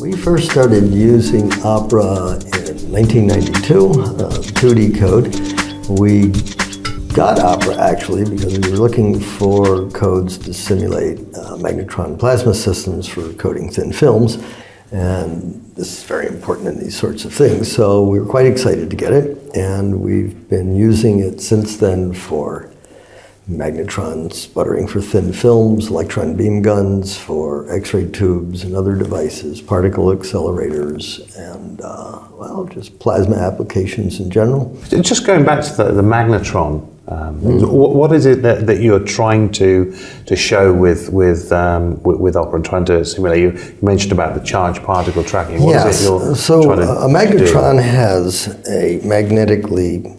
We first started using Opera in 1992, 2D code. We got Opera actually because we were looking for codes to simulate magnetron plasma systems for coding thin films. And this is very important in these sorts of things. So we were quite excited to get it. And we've been using it since then for magnetron sputtering for thin films, electron beam guns for X-ray tubes and other devices, particle accelerators, and well, just plasma applications in general. Just going back to the magnetron, what is it that you're trying to show with Opera and trying to simulate? You mentioned about the charged particle tracking. What is it you're trying to a magnetron has a magnetically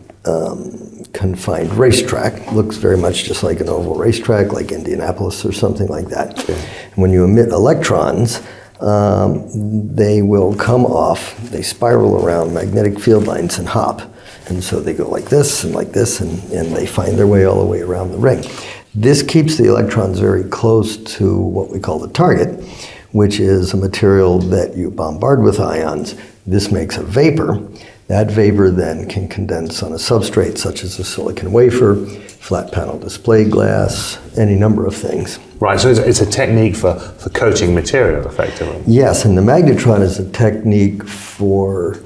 confined racetrack. Looks very much just like an oval racetrack, like Indianapolis or something like that. Okay. And when you emit electrons, they will come off, they spiral around magnetic field lines and hop. And so they go like this, and they find their way all the way around the ring. This keeps the electrons very close to what we call the target, which is a material that you bombard with ions. This makes a vapor. That vapor then can condense on a substrate such as a silicon wafer, flat panel display glass, any number of things. Right, so it's a technique for coating material, effectively. Yes, and the magnetron is a technique for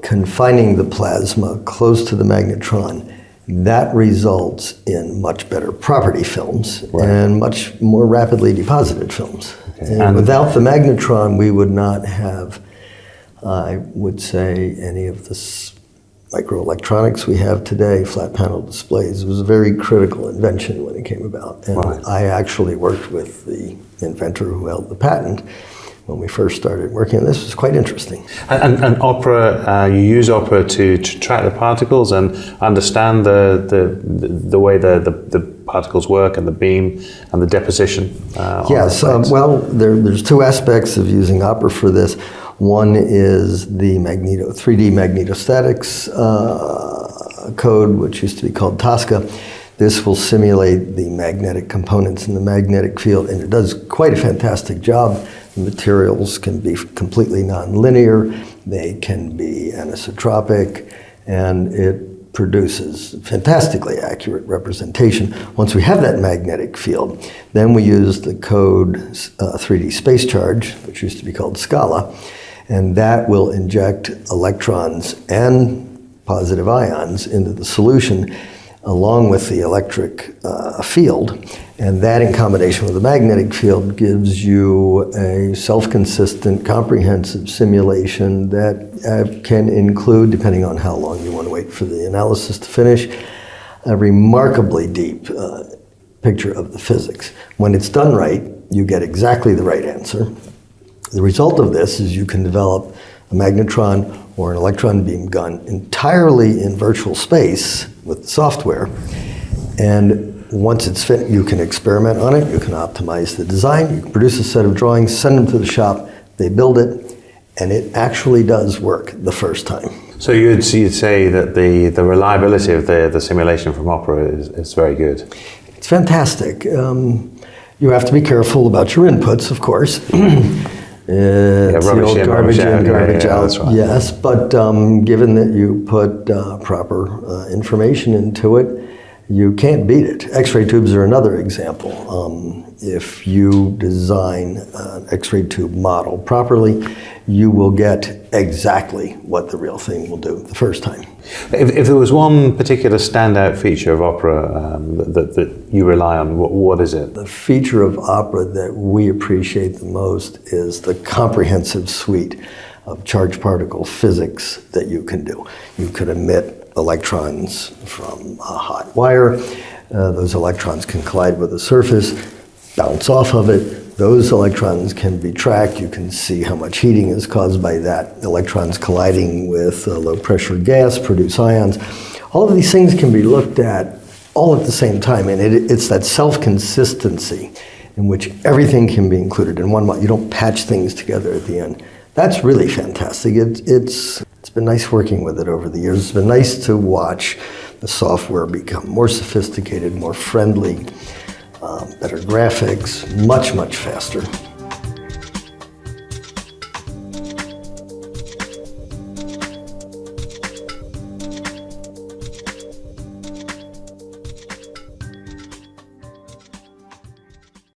confining the plasma close to the magnetron. That results in much better property films, right, and much more rapidly deposited films. Okay. And without the magnetron, we would not have, I would say, any of the microelectronics we have today, flat panel displays. It was a very critical invention when it came about. And right, I actually worked with the inventor who held the patent when we first started working on this. It was quite interesting. And Opera, you use Opera to track the particles and understand the way the particles work and the beam and the deposition? Yes, well, there's two aspects of using Opera for this. One is the 3D magnetostatics code, which used to be called Tosca. This will simulate the magnetic components in the magnetic field, and it does quite a fantastic job. The materials can be completely nonlinear, they can be anisotropic, and it produces fantastically accurate representation. Once we have that magnetic field, then we use the code 3D space charge, which used to be called Scala, and that will inject electrons and positive ions into the solution along with the electric field. And that in combination with the magnetic field gives you a self-consistent, comprehensive simulation that can include, depending on how long you want to wait for the analysis to finish, a remarkably deep picture of the physics. When it's done right, you get exactly the right answer. The result of this is you can develop a magnetron or an electron beam gun entirely in virtual space with the software. And once it's fit, you can experiment on it, you can optimize the design, you can produce a set of drawings, send them to the shop, they build it, and it actually does work the first time. So you'd say that the reliability of the simulation from Opera is very good? It's fantastic. You have to be careful about your inputs, of course. It's the old garbage in, garbage out. That's right. Yes, but given that you put proper information into it, you can't beat it. X-ray tubes are another example. If you design an X-ray tube model properly, you will get exactly what the real thing will do the first time. If there was one particular standout feature of Opera that you rely on, what is it? The feature of Opera that we appreciate the most is the comprehensive suite of charged particle physics that you can do. You could emit electrons from a hot wire. Those electrons can collide with the surface, bounce off of it. Those electrons can be tracked. You can see how much heating is caused by that. Electrons colliding with low pressure gas produce ions. All of these things can be looked at all at the same time, and it's that self-consistency in which everything can be included in one model. You don't patch things together at the end. That's really fantastic. It's been nice working with it over the years. It's been nice to watch the software become more sophisticated, more friendly, better graphics, much, much faster.